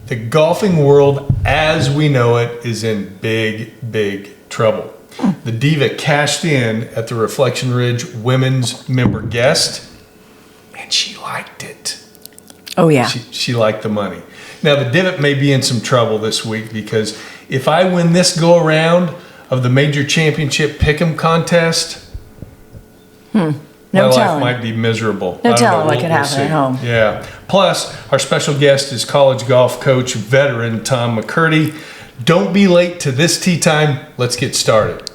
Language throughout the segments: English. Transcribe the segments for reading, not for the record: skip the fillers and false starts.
The golfing world as we know it is in big, big trouble. The Diva cashed in at the Reflection Ridge Women's Member Guest, and she liked it. Oh, yeah. She liked the money. Now, the Divot may be in some trouble this week because if I win this go-around of the Major Championship Pick'em contest, my life might be miserable. No telling what could happen at home. Yeah. Plus, our special guest is college golf coach, veteran Tom McCurdy. Don't be late to this tee time. Let's get started.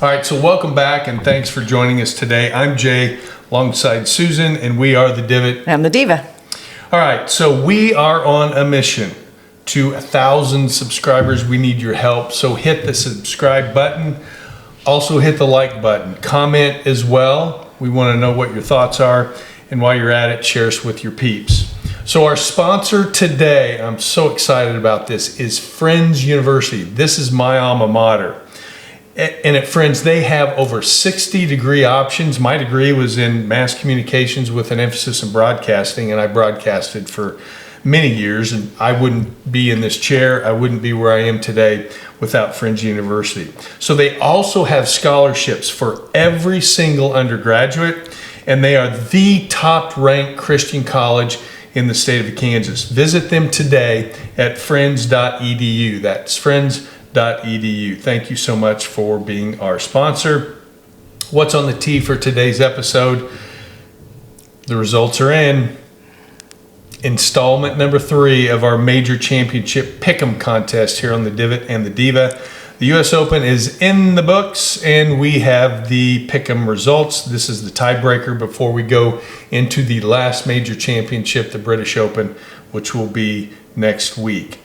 All right, so welcome back and thanks for joining us today. I'm Jay alongside Susan, and we are the Divot. I'm the Diva. All right, so we are on a mission to 1,000 subscribers. We need your help, so hit the subscribe button. Also hit the like button. Comment as well. We want to know what your thoughts are, and while you're at it, share us with your peeps. So our sponsor today, I'm so excited about this, is Friends University. This is my alma mater. And at Friends, they have over 60 degree options. My degree was in mass communications with an emphasis in broadcasting, and I broadcasted for many years, and I wouldn't be in this chair, I wouldn't be where I am today without Friends University. So they also have scholarships for every single undergraduate, and they are the top-ranked Christian college in the state of Kansas. Visit them today at friends.edu. That's friends.edu. Thank you so much for being our sponsor. What's on the tee for today's episode? The results are in. Installment number 3 of our Major Championship Pick'em contest here on the Divot and the Diva. The U.S. Open is in the books, and we have the Pick'em results. This is the tiebreaker before we go into the last major championship, the British Open, which will be next week.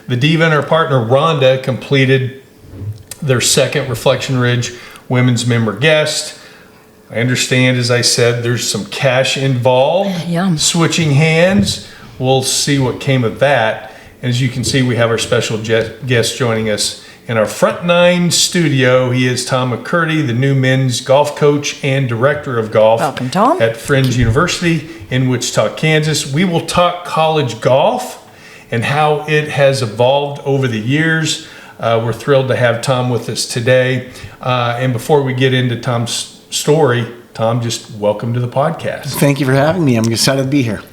The Diva and her partner Rhonda completed their second Reflection Ridge Women's Member Guest. I understand, as I said, there's some cash involved. Yum. Switching hands. We'll see what came of that. And as you can see, we have our special guest joining us in our Front 9 studio. He is Tom McCurdy, the new men's golf coach and director of golf. Welcome, Tom. At Friends University in Wichita, Kansas. We will talk college golf and how it has evolved over the years. We're thrilled to have Tom with us today. And before we get into Tom's story, Tom, just welcome to the podcast. Thank you for having me. I'm excited to be here.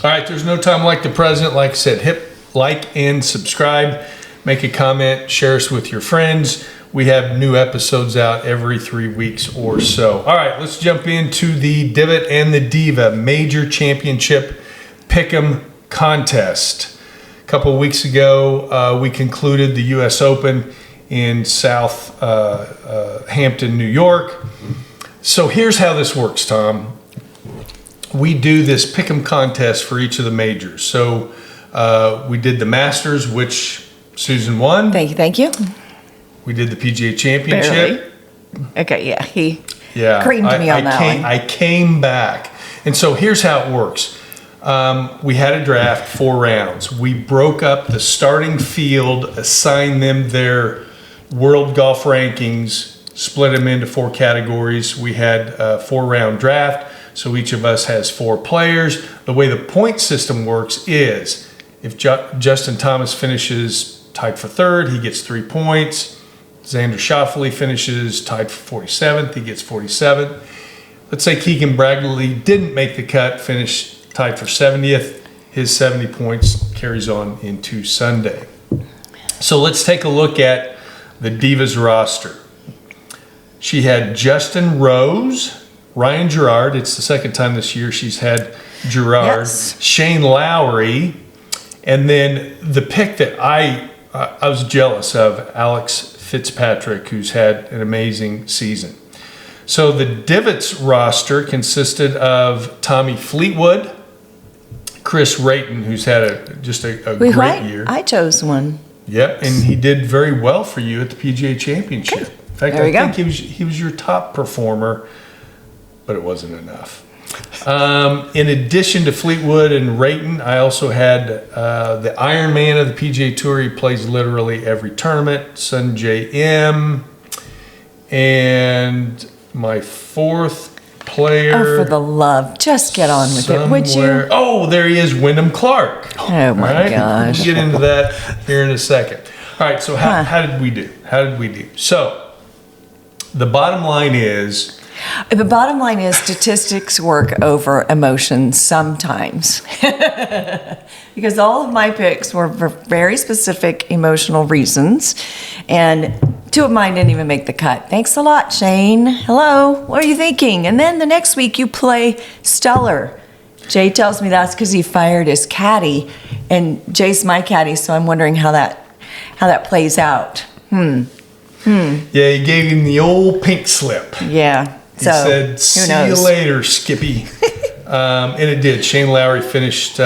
All right, there's no time like the present. Like I said, hit like and subscribe. Make a comment. Share us with your friends. We have new episodes out every 3 weeks or so. All right, let's jump into the Divot and the Diva Major Championship Pick'em contest. A couple of weeks ago, we concluded the U.S. Open in South Hampton, New York. So here's how this works, Tom. We do this Pick'em contest for each of the majors. So we did the Masters, which Susan won. Thank you. We did the PGA Championship. Barely. Okay, yeah, he creamed me on that one. I came back. And so here's how it works. We had a draft, 4 rounds. We broke up the starting field, assigned them their world golf rankings, split them into 4 categories. We had a 4-round draft, so each of us has 4 players. The way the point system works is if Justin Thomas finishes tied for 3rd, he gets 3 points. Xander Schauffele finishes tied for 47th, he gets 47. Let's say Keegan Bradley didn't make the cut, finished tied for 70th. His 70 points carries on into Sunday. So let's take a look at the Diva's roster. She had Justin Rose, Ryan Gerard. It's the second time this year she's had Gerard. Yes. Shane Lowry, and then the pick that I was jealous of, Alex Fitzpatrick, who's had an amazing season. So the Divot's roster consisted of Tommy Fleetwood, Chris Rayton, who's had a great year. I chose one. Yep, and he did very well for you at the PGA Championship. Okay. In fact, I think he was your top performer, but it wasn't enough. In addition to Fleetwood and Rayton, I also had the Iron Man of the PGA Tour. He plays literally every tournament, Sunjay M. And my 4th player. Oh, for the love, just get on with it, would you? Oh, there he is, Wyndham Clark. Oh my gosh. We'll get into that here in a second. All right, so how did we do? So the bottom line is... The bottom line is statistics work over emotions sometimes. Because all of my picks were for very specific emotional reasons. And 2 of mine didn't even make the cut. Thanks a lot, Shane. Hello, what are you thinking? And then the next week you play stellar. Jay tells me that's because he fired his caddy. And Jay's my caddy, so I'm wondering how that plays out. Yeah, he gave him the old pink slip. Yeah. He said, see you later, Skippy. And it did. Shane Lowry finished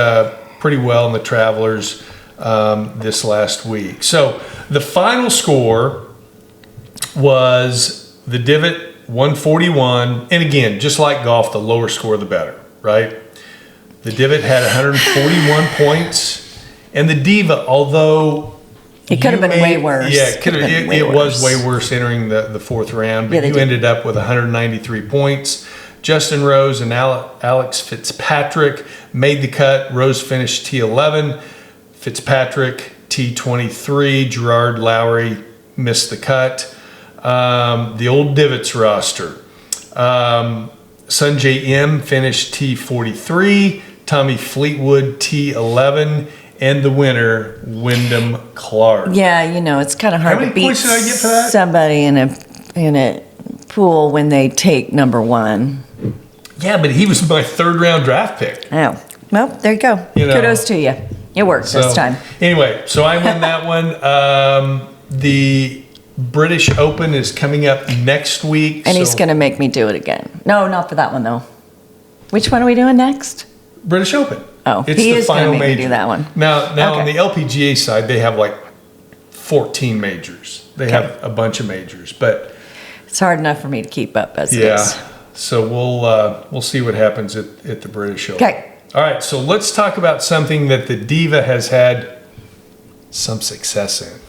pretty well in the Travelers this last week. So the final score was the Divot 141. And again, just like golf, the lower score, the better, right? The Divot had 141 points. And the Diva, although... It could have been way worse. Yeah, it was way worse entering the fourth round. But you ended up with 193 points. Justin Rose and Alex Fitzpatrick made the cut. Rose finished T11. Fitzpatrick T23. Gerard Lowry missed the cut. The old Divots roster. Sunjay M finished T43. Tommy Fleetwood T11. And the winner, Wyndham Clark. Yeah, it's kind of hard to beat points did I get for that? Somebody in a pool when they take number 1. Yeah, but he was my 3rd round draft pick. Oh, well, there you go. Kudos to you. It worked this time. Anyway, so I win that one. The British Open is coming up next week. And he's going to make me do it again. No, not for that one, though. Which one are we doing next? British Open. Oh, it's he the is final going to make major. me do that one. Now on the LPGA side, they have like 14 majors. They have a bunch of majors, but it's hard enough for me to keep up as it is. So we'll see what happens at the British Open. Okay. All right, so let's talk about something that the Diva has had some success in,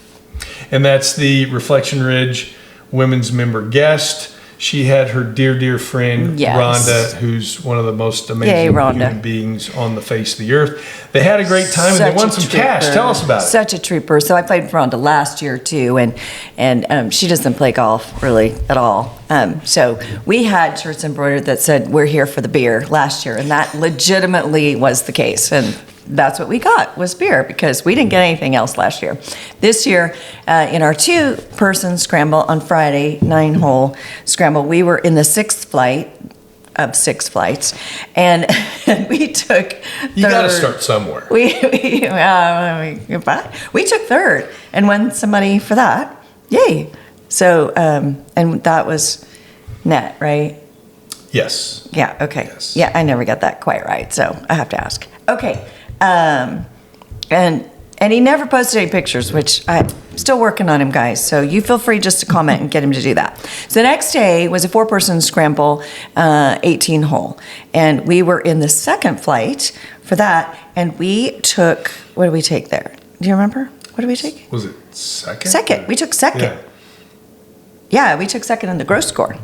and that's the Reflection Ridge Women's Member Guest. She had her dear friend, Rhonda, who's one of the most amazing human beings on the face of the earth. They had a great time and they won some cash. Tell us about it. Such a trooper. So I played with Rhonda last year too, and she doesn't play golf really at all. So we had shirts embroidered that said, "We're here for the beer" last year, and that legitimately was the case. And that's what we got, was beer, because we didn't get anything else last year. This year, in our 2-person scramble on Friday, 9-hole scramble, we were in the 6th flight of 6 flights, and we took 3rd. You got to start somewhere. We took 3rd and won some money for that. Yay! So, and that was net, right? Yes. Yeah, okay. Yes. Yeah, I never got that quite right, so I have to ask. Okay. And he never posted any pictures, which I'm still working on him, guys. So you feel free just to comment and get him to do that. So the next day was a 4-person scramble, 18-hole. And we were in the 2nd flight for that. And we took, what did we take there? Do you remember? What did we take? Was it 2nd? 2nd. We took 2nd. Yeah, we took 2nd in the gross score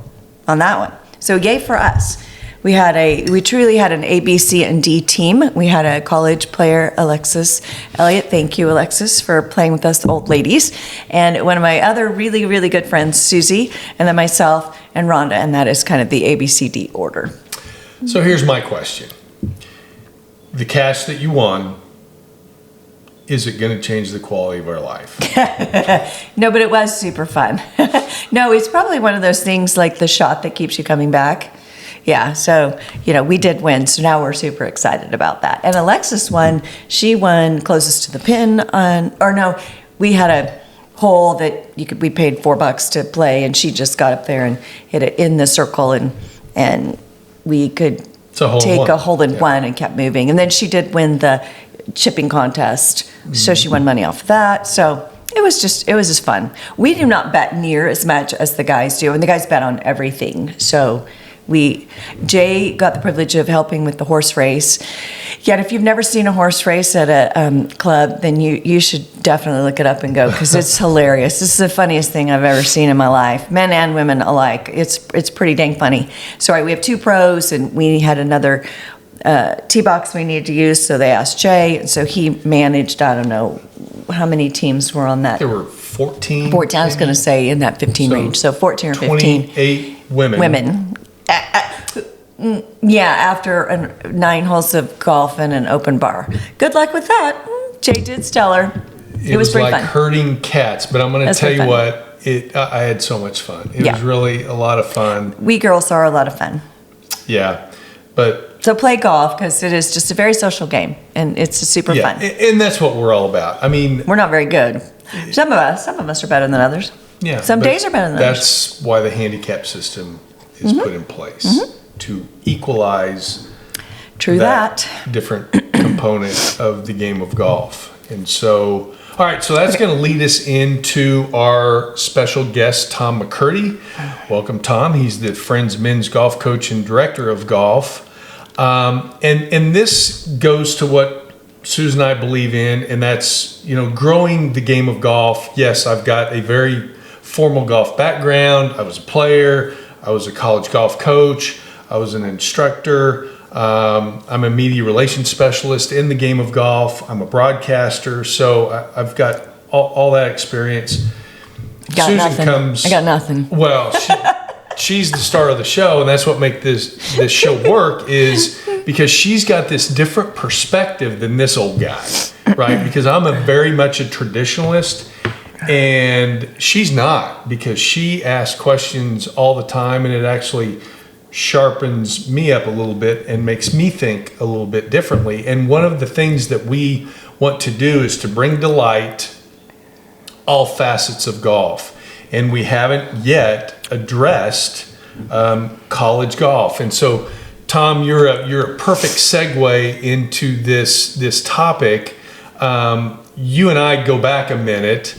on that one. So yay for us. We truly had an A, B, C, and D team. We had a college player, Alexis Elliott. Thank you, Alexis, for playing with us old ladies. And one of my other really, really good friends, Susie, and then myself and Rhonda, and that is kind of the A, B, C, D order. So here's my question. The cash that you won, is it going to change the quality of our life? No, but it was super fun. No, it's probably one of those things like the shot that keeps you coming back. Yeah, so, we did win, so now we're super excited about that. And Alexis won. She won closest to the pin we had a hole that we paid $4 to play, and she just got up there and hit it in the circle, and we could take a hole in one and kept moving. And then she did win the chipping contest, so she won money off of that. So it was just fun. We do not bet near as much as the guys do, and the guys bet on everything. So Jay got the privilege of helping with the horse race. Yet if you've never seen a horse race at a club, then you should definitely look it up and go, because it's hilarious. This is the funniest thing I've ever seen in my life, men and women alike. It's pretty dang funny. So we have 2 pros, and we had another tee box we needed to use, so they asked Jay, and so he managed, I don't know how many teams were on that. There were 14. 14, I was going to say in that 15 range, so 14 or 15. 28 women. Yeah, after 9 holes of golf and an open bar. Good luck with that. Jay did stellar. It was pretty like fun. herding cats, but I'm going to tell you fun. what, I had so much fun. It was really a lot of fun. We girls are a lot of fun. Yeah, but so play golf, because it is just a very social game, and it's super fun. And that's what we're all about. I mean, we're not very good. Some of us are better than others. Yeah, some days are better than others. That's why the handicap system is put in place to equalize that different component of the game of golf. And so, all right, so that's going to lead us into our special guest, Tom McCurdy. Welcome, Tom. He's the Friends Men's Golf Coach and Director of Golf. And this goes to what Susan and I believe in, and that's, growing the game of golf. Yes, I've got a very formal golf background. I was a player. I was a college golf coach. I was an instructor. I'm a media relations specialist in the game of golf. I'm a broadcaster. So I've got all that experience. Susan nothing. I got nothing. Well, she's the star of the show, and that's what makes this show work, is because she's got this different perspective than this old guy, right? Because I'm very much a traditionalist, and she's not, because she asks questions all the time, and it actually sharpens me up a little bit and makes me think a little bit differently. And one of the things that we want to do is to bring to light all facets of golf. And we haven't yet addressed college golf. And so, Tom, you're a perfect segue into this topic. You and I go back a minute.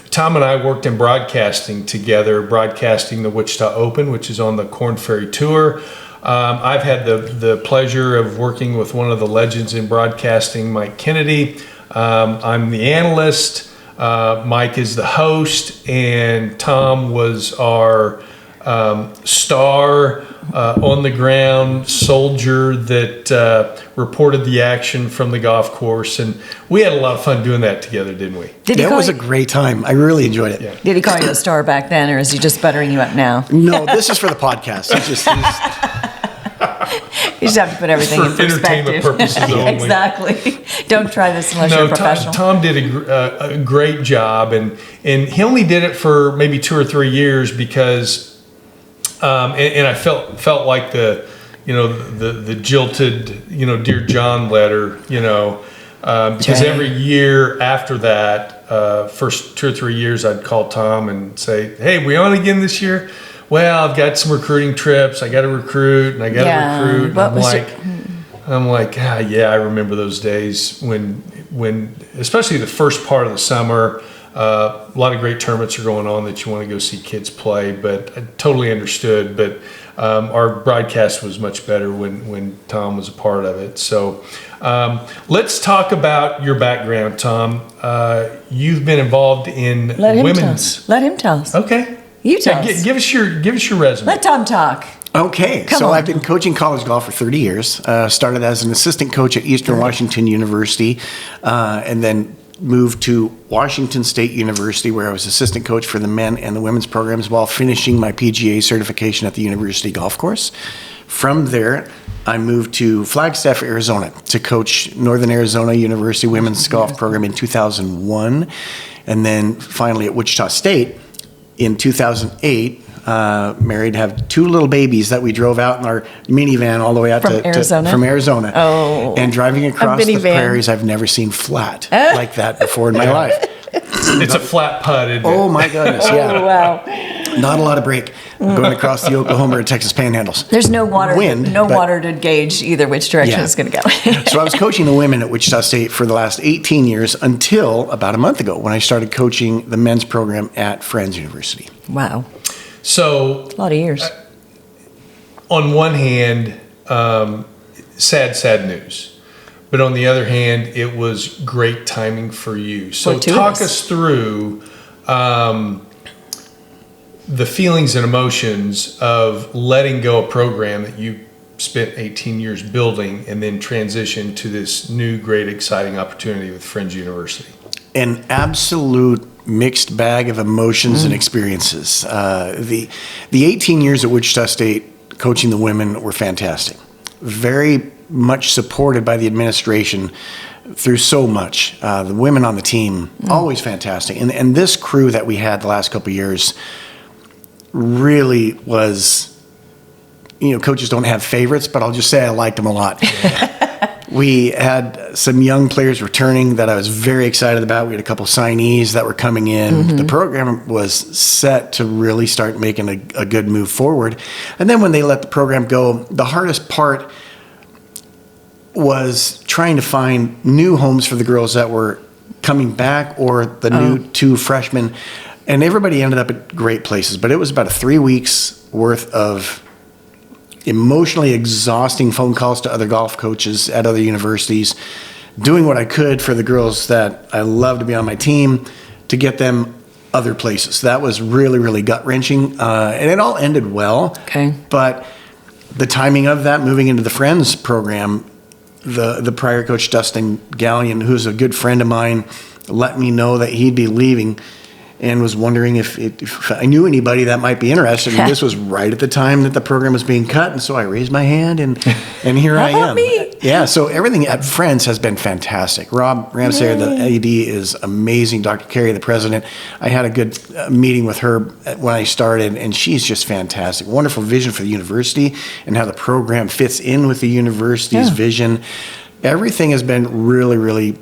Tom and I worked in broadcasting together, broadcasting the Wichita Open, which is on the Korn Ferry Tour. I've had the pleasure of working with one of the legends in broadcasting, Mike Kennedy. I'm the analyst. Mike is the host, and Tom was our star on the ground soldier that reported the action from the golf course, and we had a lot of fun doing that together, didn't we? That was a great time. I really enjoyed it. Yeah. Did he call you a star back then, or is he just buttering you up now? No, this is for the podcast. You just have to put everything in perspective. Entertainment purposes only. Exactly. Don't try this unless you're a professional. Tom did a great job, and he only did it for maybe 2 or 3 years because, and I felt like the jilted, Dear John letter, because every year after that, first 2 or 3 years, I'd call Tom and say, "Hey, we on again this year?" Well, I've got some recruiting trips. I got to recruit, and I got to recruit. And I'm like, I remember those days when, especially the first part of the summer, a lot of great tournaments are going on that you want to go see kids play. But I totally understood. But our broadcast was much better when Tom was a part of it. So let's talk about your background, Tom. You've been involved in women's. Let him tell us. Okay. You tell us. Give us your resume. Let Tom talk. Okay, so I've been coaching college golf for 30 years. Started as an assistant coach at Eastern Washington University, and then moved to Washington State University, where I was assistant coach for the men and the women's programs while finishing my PGA certification at the University Golf Course. From there, I moved to Flagstaff, Arizona to coach Northern Arizona University women's golf program in 2001, and then finally at Wichita State in 2008. Married, have 2 little babies that we drove out in our minivan all the way out from Arizona. Oh, and driving across the prairies, I've never seen flat like that before in my life. It's a flat putt, isn't it? Oh my goodness! Yeah. Oh wow. Not a lot of break going across the Oklahoma or Texas panhandles. There's no water, wind, water to gauge either which direction it's going to go. So I was coaching the women at Wichita State for the last 18 years until about a month ago when I started coaching the men's program at Friends University. Wow. So a lot of years. on one hand, sad news. But on the other hand, it was great timing for you. So talk us through the feelings and emotions of letting go a program that you spent 18 years building and then transition to this new, great, exciting opportunity with Friends University. An absolute mixed bag of emotions and experiences. The 18 years at Wichita State coaching the women were fantastic. Very much supported by the administration through so much. The women on the team, always fantastic. And this crew that we had the last couple of years really was, coaches don't have favorites, but I'll just say I liked them a lot. We had some young players returning that I was very excited about. We had a couple signees that were coming in. The program was set to really start making a good move forward. And then when they let the program go, the hardest part was trying to find new homes for the girls that were coming back or the new 2 freshmen. And everybody ended up at great places, but it was about 3 weeks worth of emotionally exhausting phone calls to other golf coaches at other universities, doing what I could for the girls that I love to be on my team to get them other places. That was really, really gut-wrenching, and it all ended well. Okay. But the timing of that, moving into the Friends program, the prior coach, Dustin Gallion, who's a good friend of mine, let me know that he'd be leaving and was wondering if I knew anybody that might be interested. And this was right at the time that the program was being cut. And so I raised my hand and here I am. Me? Yeah, so everything at Friends has been fantastic. Rob Ramsayer, the AD, is amazing. Dr. Carey, the president, I had a good meeting with her when I started, and she's just fantastic. Wonderful vision for the university and how the program fits in with the university's vision. Everything has been really, really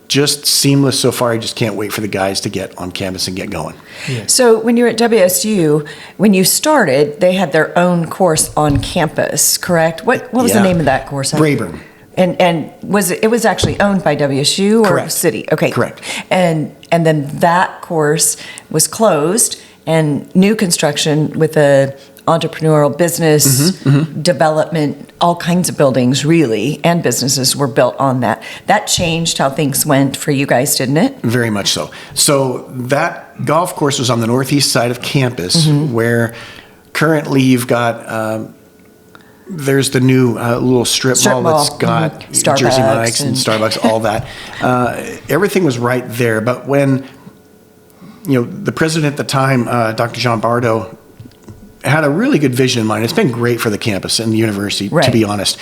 just seamless so far. I just can't wait for the guys to get on campus and get going. Yeah. So when you were at WSU, when you started, they had their own course on campus, correct? What was the name of that course? Brayburn. And it was actually owned by WSU or Correct. City? Okay. Correct. And then that course was closed and new construction with a entrepreneurial business development, all kinds of buildings really, and businesses were built on that. That changed how things went for you guys, didn't it? Very much so. So that golf course was on the northeast side of campus, where currently you've got, there's the new little strip mall that's got Jersey Mike's and Starbucks, all that. Everything was right there. But when, the president at the time, Dr. John Bardo, had a really good vision in mind. It's been great for the campus and the university, to be honest.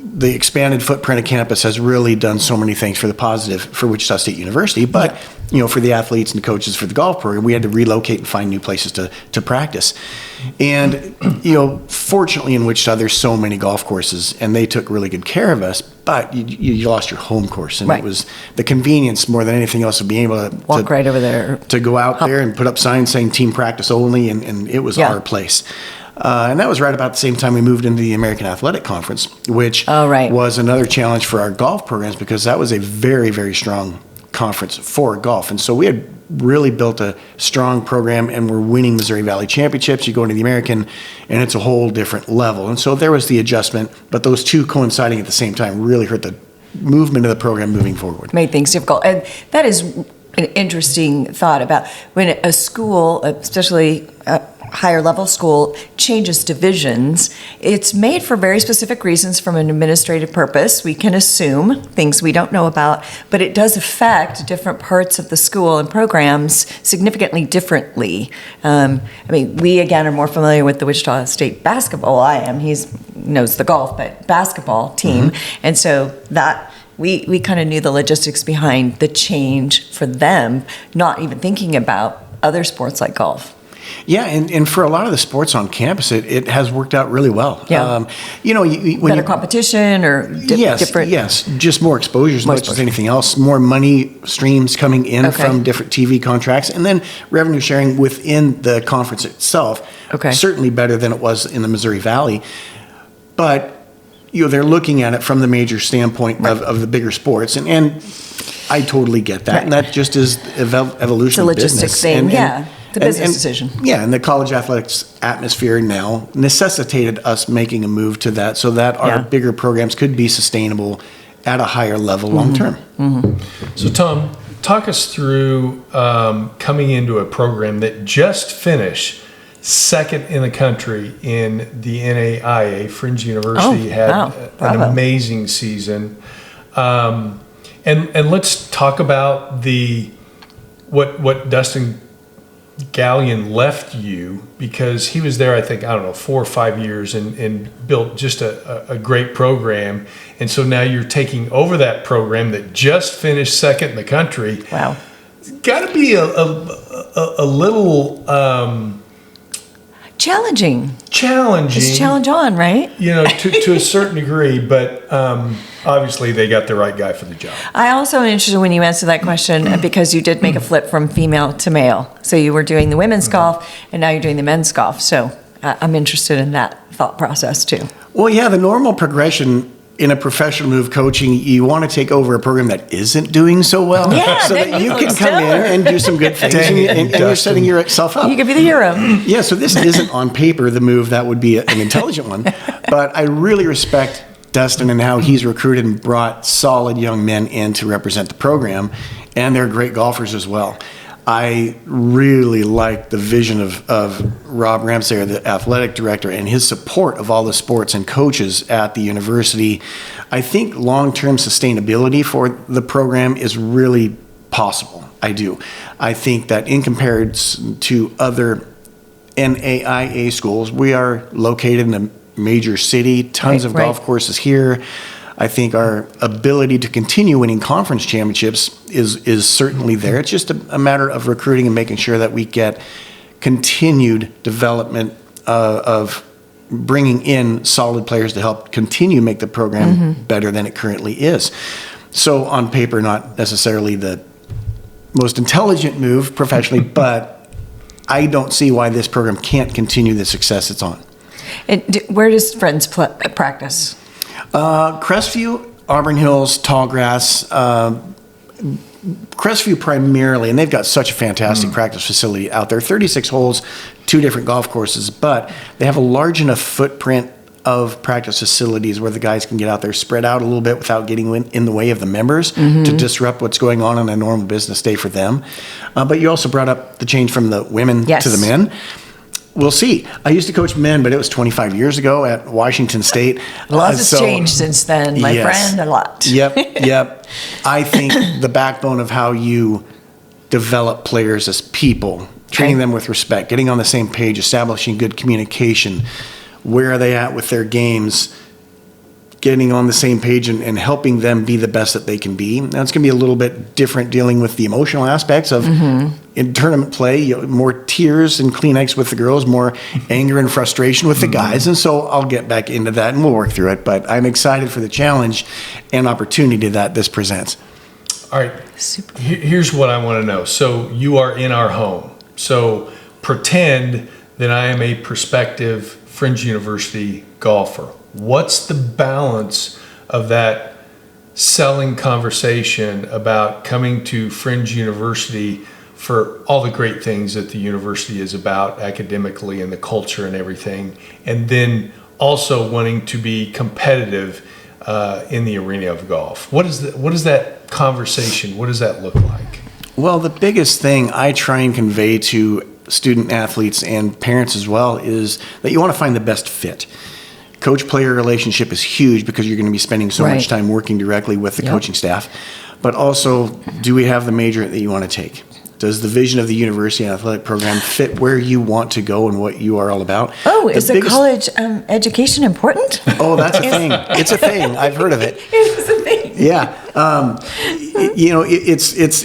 The expanded footprint of campus has really done so many things for the positive for Wichita State University, but for the athletes and the coaches for the golf program, we had to relocate and find new places to practice. And fortunately in Wichita there's so many golf courses, and they took really good care of us, but you lost your home course, and it was the convenience more than anything else of being able to walk right over there, to go out there and put up signs saying team practice only, and it was our place. And that was right about the same time we moved into the American Athletic Conference, which was another challenge for our golf programs, because that was a very, very strong conference for golf. And so we had really built a strong program, and we're winning Missouri Valley Championships. You go into the American, and it's a whole different level. And so there was the adjustment, but those two coinciding at the same time really hurt the movement of the program moving forward. Made things difficult. And that is an interesting thought about when a school, especially a higher level school, changes divisions. It's made for very specific reasons from an administrative purpose. We can assume things we don't know about, but it does affect different parts of the school and programs significantly differently. We again are more familiar with the Wichita State basketball. I am. He knows the golf, but basketball team. And so that we kind of knew the logistics behind the change for them, not even thinking about other sports like golf. Yeah, and for a lot of the sports on campus, it has worked out really well. Yeah. Better competition or different? Yes, just more exposure as much as anything else. More money streams coming in from different TV contracts, and then revenue sharing within the conference itself. Certainly better than it was in the Missouri Valley. But they're looking at it from the major standpoint of the bigger sports, and I totally get that, and that just is evolution of business. It's a logistics thing, The business decision. Yeah, and the college athletics atmosphere now necessitated us making a move to that so that our bigger programs could be sustainable at a higher level long term. So Tom, talk us through coming into a program that just finished second in the country in the NAIA. Fringe University had an amazing season. And let's talk about what Dustin Gallion left you, because he was there, I think, 4 or 5 years and built just a great program. And so now you're taking over that program that just finished second in the country. Wow. It's got to be a little challenging. It's challenge on, right? To a certain degree, but obviously they got the right guy for the job. I also am interested when you answer that question because you did make a flip from female to male. So you were doing the women's golf and now you're doing the men's golf. So I'm interested in that thought process too. Well, yeah, the normal progression in a professional move coaching, you want to take over a program that isn't doing so well, so that you can come in and do some good things, and you're setting yourself up. You could be the hero. Yeah, so this isn't on paper the move that would be an intelligent one, but I really respect Dustin and how he's recruited and brought solid young men in to represent the program, and they're great golfers as well. I really like the vision of Rob Ramsay, the athletic director, and his support of all the sports and coaches at the university. I think long-term sustainability for the program is really possible. I do. I think that in comparison to other NAIA schools, we are located in a major city, tons of golf courses here. I think our ability to continue winning conference championships is certainly there. It's just a matter of recruiting and making sure that we get continued development of bringing in solid players to help continue make the program better than it currently is. So on paper, not necessarily the most intelligent move professionally, but I don't see why this program can't continue the success it's on. And where does Friends practice? Crestview, Auburn Hills, Tallgrass, Crestview primarily, and they've got such a fantastic practice facility out there. 36 holes, 2 different golf courses, but they have a large enough footprint of practice facilities where the guys can get out there, spread out a little bit without getting in the way of the members to disrupt what's going on a normal business day for them. But you also brought up the change from the women to the men. We'll see. I used to coach men, but it was 25 years ago at Washington State. Lots has changed since then, my friend, a lot. Yep. I think the backbone of how you develop players as people, treating them with respect, getting on the same page, establishing good communication, where are they at with their games, getting on the same page and helping them be the best that they can be. Now, it's going to be a little bit different dealing with the emotional aspects of in tournament play, more tears and Kleenex with the girls, more anger and frustration with the guys. And so I'll get back into that and we'll work through it. But I'm excited for the challenge and opportunity that this presents. All right. Super. Here's what I want to know. So you are in our home. So pretend that I am a prospective Fringe University golfer. What's the balance of that selling conversation about coming to Fringe University for all the great things that the university is about academically and the culture and everything, and then also wanting to be competitive in the arena of golf? What is that conversation? What does that look like? Well, the biggest thing I try and convey to student athletes and parents as well is that you want to find the best fit. Coach-player relationship is huge because you're going to be spending so much time working directly with the coaching staff. But also, do we have the major that you want to take? Does the vision of the university and athletic program fit where you want to go and what you are all about? Oh, is the college education important? Oh, that's a thing. It's a thing. I've heard of it. It is a thing. Yeah. It's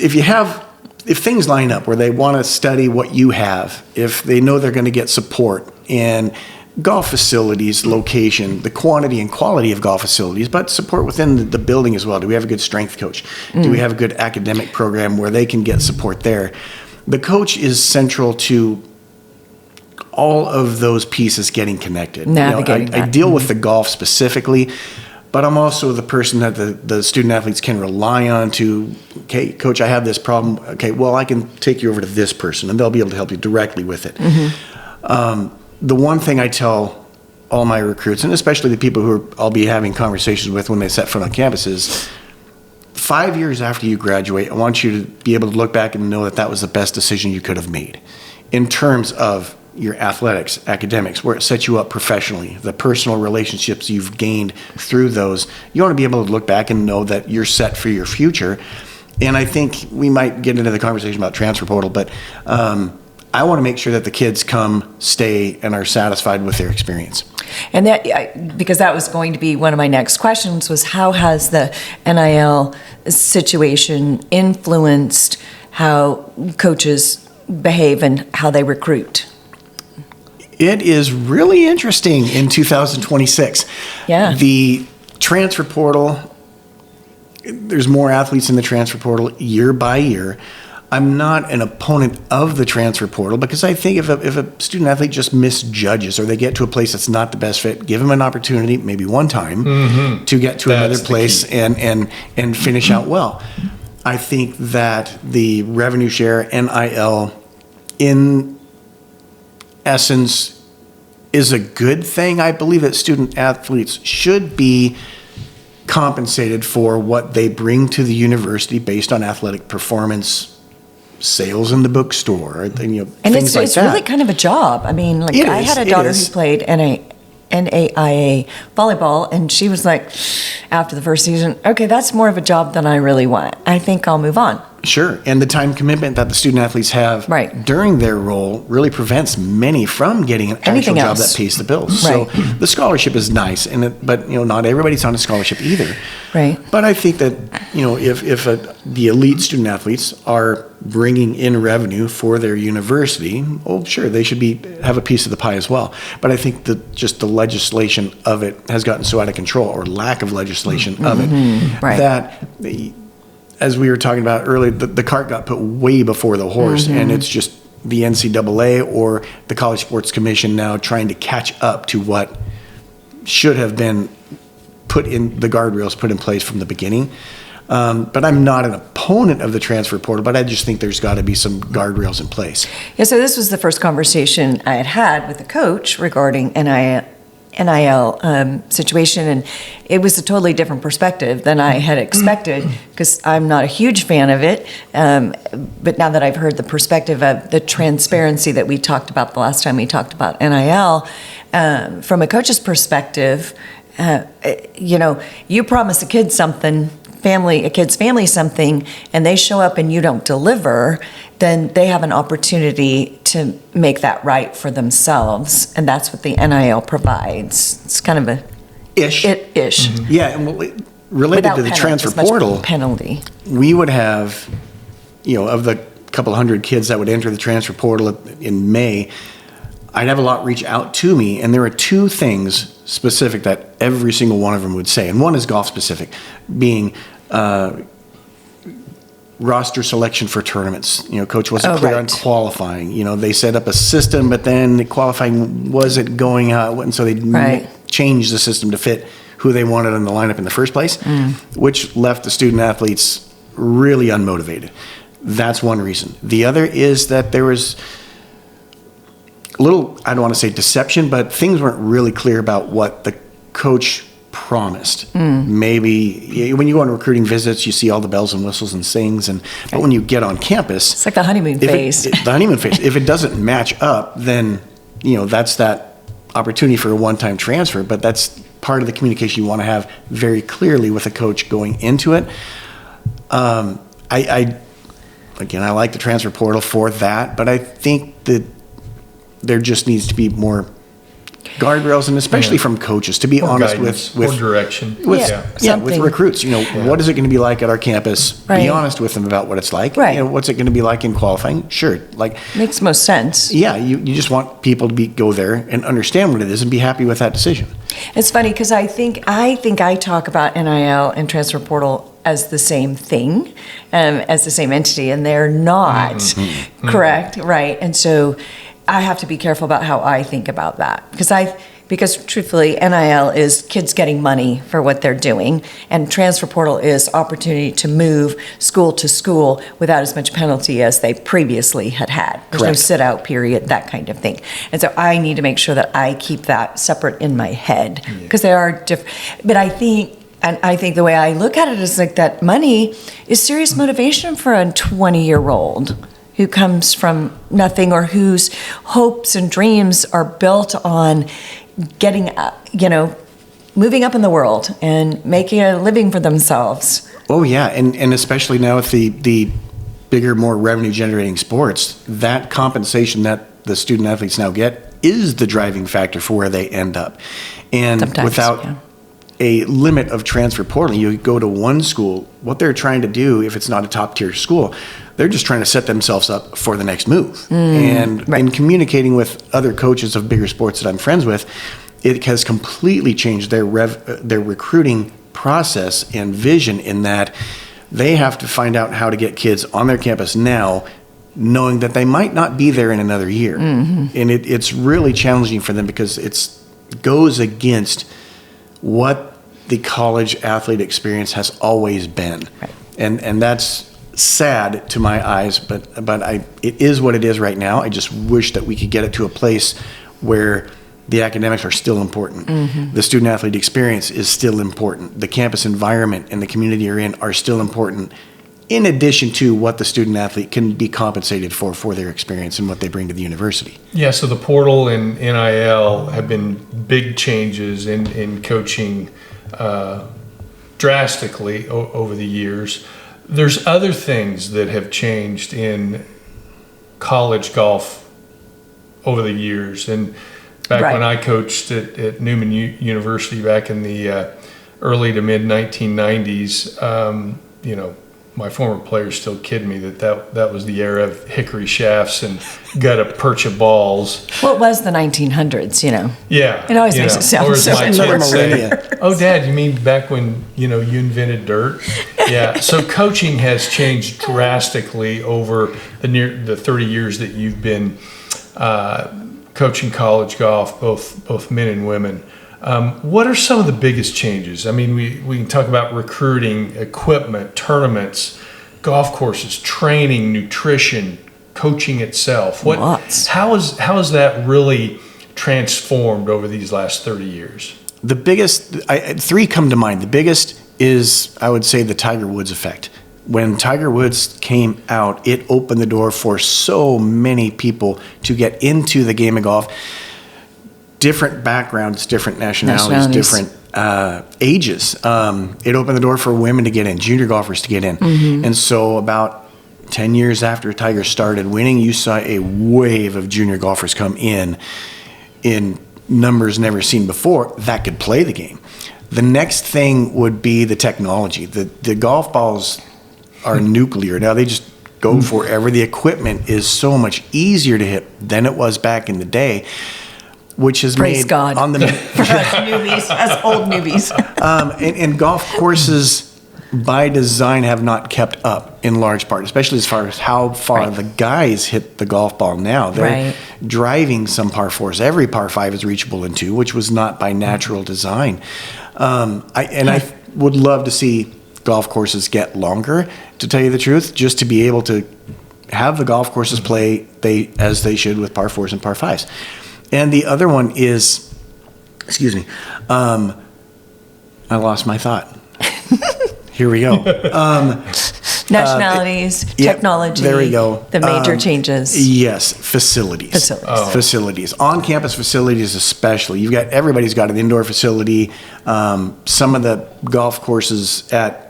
if things line up where they want to study what you have, if they know they're going to get support and golf facilities, location, the quantity and quality of golf facilities, but support within the building as well. Do we have a good strength coach? Do we have a good academic program where they can get support there? The coach is central to all of those pieces getting connected. Navigating I deal with the golf specifically, but I'm also the person that the student athletes can rely on to, okay, coach, I have this problem. Okay, well, I can take you over to this person and they'll be able to help you directly with it. The one thing I tell all my recruits, and especially the people I'll be having conversations with when they set foot on campus, is 5 years after you graduate, I want you to be able to look back and know that that was the best decision you could have made in terms of your athletics, academics, where it sets you up professionally, the personal relationships you've gained through those. You want to be able to look back and know that you're set for your future. And I think we might get into the conversation about transfer portal, but I want to make sure that the kids come, stay, and are satisfied with their experience. And that, because that was going to be one of my next questions, was how has the NIL situation influenced how coaches behave and how they recruit? It is really interesting in 2026. Yeah. The transfer portal, there's more athletes in the transfer portal year by year. I'm not an opponent of the transfer portal because I think if a student athlete just misjudges or they get to a place that's not the best fit, give them an opportunity, maybe one time, to get to another place and finish out well. I think that the revenue share, NIL, in essence, is a good thing. I believe that student athletes should be compensated for what they bring to the university based on athletic performance, sales in the bookstore, and things like that. It's really kind of a job. I mean, like I had a daughter who played NAIA volleyball, and she was like, after the first season, okay, that's more of a job than I really want. I think I'll move on. Sure, and the time commitment that the student athletes have during their role really prevents many from getting an actual job that pays the bills. So the scholarship is nice, but not everybody's on a scholarship either. Right. But I think that if the elite student athletes are bringing in revenue for their university, well, sure, they should have a piece of the pie as well. But I think that just the legislation of it has gotten so out of control, or lack of legislation of it, that as we were talking about earlier, the cart got put way before the horse, and it's just the NCAA or the College Sports Commission now trying to catch up to what should have been put in the guardrails put in place from the beginning. But I'm not an opponent of the transfer portal, but I just think there's got to be some guardrails in place. Yeah, so this was the first conversation I had with a coach regarding NIL situation, and it was a totally different perspective than I had expected, because I'm not a huge fan of it, but now that I've heard the perspective of the transparency that we talked about the last time we talked about NIL, from a coach's perspective, you promise a kid's family something, and they show up and you don't deliver, then they have an opportunity to make that right for themselves, and that's what the NIL provides. It's kind of a ish. Yeah, and related to the transfer portal penalty, we would have, of the couple hundred kids that would enter the transfer portal in May, I'd have a lot reach out to me, and there are two things specific that every single one of them would say, and one is golf specific, being roster selection for tournaments. Coach wasn't clear on qualifying. They set up a system, but then the qualifying wasn't going out, and so they changed the system to fit who they wanted in the lineup in the first place, which left the student athletes really unmotivated. That's one reason. The other is that there was a little, I don't want to say deception, but things weren't really clear about what the coach promised. Maybe when you go on recruiting visits, you see all the bells and whistles and things, but when you get on campus, it's like the honeymoon phase. The honeymoon phase. If it doesn't match up, then that's that opportunity for a one-time transfer. But that's part of the communication you want to have very clearly with a coach going into it. I like the transfer portal for that, but I think that there just needs to be more guardrails, and especially from coaches, to be honest with direction, with recruits. What is it going to be like at our campus? Be honest with them about what it's like. What's it going to be like in qualifying? Sure, makes most sense. Yeah, you just want people to go there and understand what it is and be happy with that decision. It's funny because I think I talk about NIL and transfer portal as the same thing, as the same entity, and they're not. Correct, right? And so I have to be careful about how I think about that, because because truthfully, NIL is kids getting money for what they're doing, and transfer portal is opportunity to move school to school without as much penalty as they previously had. There's no Correct. sit out period, that kind of thing. And so I need to make sure that I keep that separate in my head, because they are different. But I think the way I look at it is like that money is serious motivation for a 20-year-old who comes from nothing, or whose hopes and dreams are built on getting, moving up in the world and making a living for themselves. Oh yeah, and especially now with the bigger, more revenue generating sports, that compensation that the student athletes now get is the driving factor for where they end up. And Sometimes, without yeah. a limit of transfer portal, you go to one school, what they're trying to do, if it's not a top tier school, they're just trying to set themselves up for the next move. And right. in communicating with other coaches of bigger sports that I'm friends with, it has completely changed their recruiting process and vision, in that they have to find out how to get kids on their campus now, knowing that they might not be there in another year. And it's really challenging for them, because it goes against what the college athlete experience has always been. Right. And that's sad to my eyes, but it is what it is right now. I just wish that we could get it to a place where the academics are still important. The student athlete experience is still important. The campus environment and the community you're in are still important, in addition to what the student athlete can be compensated for their experience and what they bring to the university. Yeah, so the portal and NIL have been big changes in coaching drastically over the years. There's other things that have changed in college golf over the years. And back Right. when I coached at Newman University back in the early to mid 1990s, my former players still kid me that was the era of hickory shafts and gutta percha balls. Well, it was the 1900s, Yeah. It always makes it sound or as so my Another kids say, millennia. "Oh, Dad, you mean back when, you invented dirt?" Yeah. So coaching has changed drastically over the 30 years that you've been coaching college golf, both men and women. What are some of the biggest changes? I mean, we can talk about recruiting, equipment, tournaments, golf courses, training, nutrition, coaching itself. Lots. How has that really transformed over these last 30 years? The biggest, three come to mind. The biggest is, I would say, the Tiger Woods effect. When Tiger Woods came out, it opened the door for so many people to get into the game of golf. Different backgrounds, different nationalities. Different ages. It opened the door for women to get in, junior golfers to get in. And so about 10 years after Tiger started winning, you saw a wave of junior golfers come in numbers never seen before that could play the game. The next thing would be the technology. The golf balls are nuclear. Now they just go forever. The equipment is so much easier to hit than it was back in the day, which has Praise made God. on the For us newbies, us old newbies. and golf courses by design have not kept up in large part, especially as far as how far Right. the guys hit the golf ball now. They're Right. driving some par fours. Every par five is reachable in two, which was not by natural design. I would love to see golf courses get longer, to tell you the truth, just to be able to have the golf courses play as they should with par fours and par fives. And the other one is, I lost my thought. Here we go. Nationalities, Yep, technology. there we go. The major changes. Yes, facilities. Facilities. On-campus facilities especially. You've got, everybody's got an indoor facility. Some of the golf courses at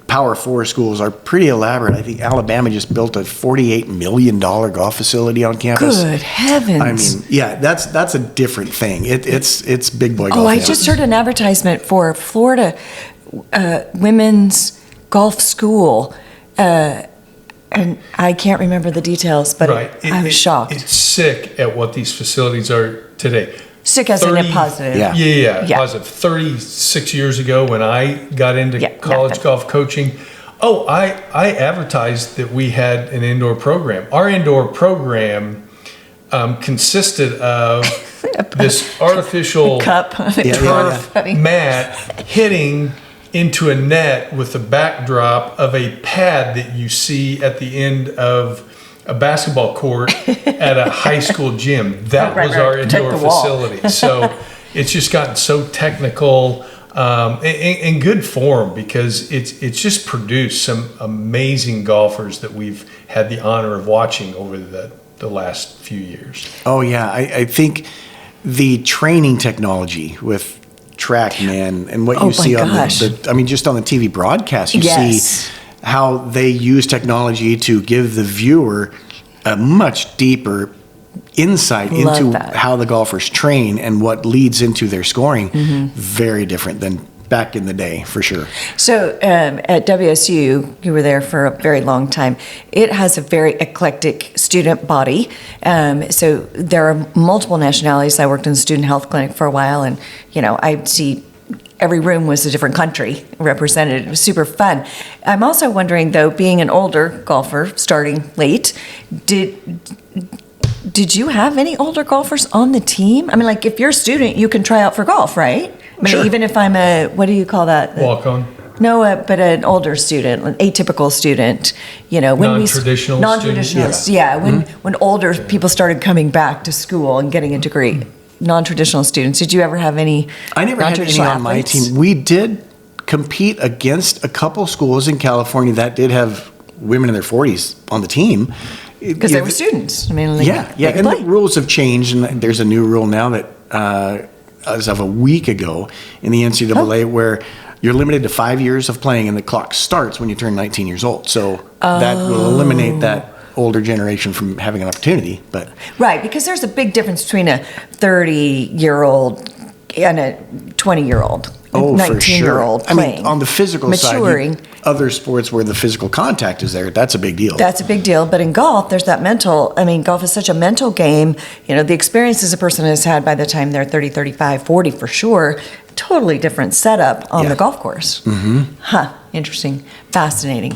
Power 4 schools are pretty elaborate. I think Alabama just built a $48 million golf facility on campus. Good heavens. I mean, yeah, that's a different thing. It's big boy golf. Oh, I now. just heard an advertisement for Florida women's golf school. And I can't remember the details, but I was shocked. It's sick at what these facilities are today. Sick as in a 30 positive. Yeah. Yeah. Positive. 36 years ago when I got into college golf coaching, I advertised that we had an indoor program. Our indoor program consisted of this artificial cup. turf mat hitting into a net with the backdrop of a pad that you see at the end of a basketball court at a high school gym. That was our indoor facility. So it's just gotten so technical, in good form, because it's just produced some amazing golfers that we've had the honor of watching over the last few years. Oh yeah, I think the training technology with TrackMan and what you see on just on the TV broadcast, you see how they use technology to give the viewer a much deeper insight into how the golfers train and what leads into their scoring. Very different than back in the day, for sure. So at WSU, you were there for a very long time. It has a very eclectic student body. So there are multiple nationalities. I worked in the student health clinic for a while, and I'd see every room was a different country represented. It was super fun. I'm also wondering, though, being an older golfer, starting late, did you have any older golfers on the team? I mean, like, if you're a student, you can try out for golf, right? I mean, even if I'm what do you call that? Walk-on? No, but an older student, an atypical student, when non-traditionalists, when older people started coming back to school and getting a degree, non-traditional students. Did you ever have any? I never had any on my team. We did compete against a couple schools in California that did have women in their 40s on the team. Because they were students. I mean, and the rules have changed, and there's a new rule now that, as of a week ago, in the NCAA, where you're limited to 5 years of playing, and the clock starts when you turn 19 years old. So that will eliminate that older generation from having an opportunity. But right, because there's a big difference between a 30-year-old and a 20-year-old. 19-year-old playing. I mean, on the physical maturing. side, other sports where the physical contact is there, that's a big deal. That's a big deal. But in golf, there's that golf is such a mental game. The experiences a person has had by the time they're 30, 35, 40 for sure, totally different setup on the golf course. Interesting. Fascinating.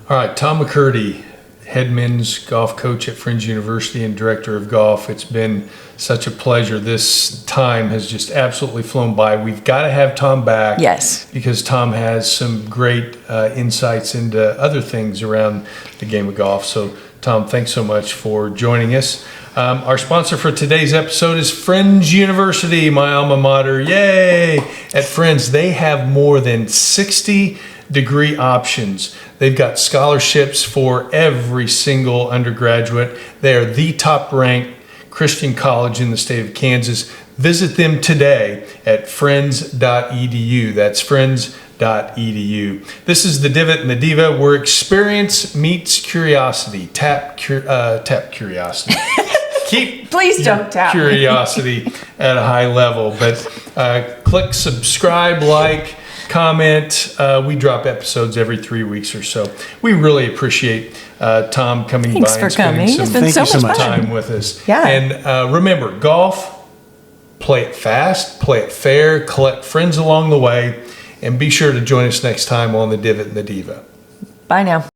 All right, Tom McCurdy, head men's golf coach at Friends University and director of golf. It's been such a pleasure. This time has just absolutely flown by. We've got to have Tom back. Yes. Because Tom has some great insights into other things around the game of golf. So, Tom, thanks so much for joining us. Our sponsor for today's episode is Friends University, my alma mater. Yay! At Friends, they have more than 60 degree options. They've got scholarships for every single undergraduate. They are the top ranked Christian college in the state of Kansas. Visit them today at friends.edu. That's friends.edu. This is the Divot and the Diva, where experience meets curiosity. Tap curiosity. Please don't tap curiosity at a high level. But click subscribe, like, comment. We drop episodes every 3 weeks or so. We really appreciate Tom coming by and spending some time with us. Yeah. And remember, golf, play it fast, play it fair, collect friends along the way, and be sure to join us next time on the Divot and the Diva. Bye now.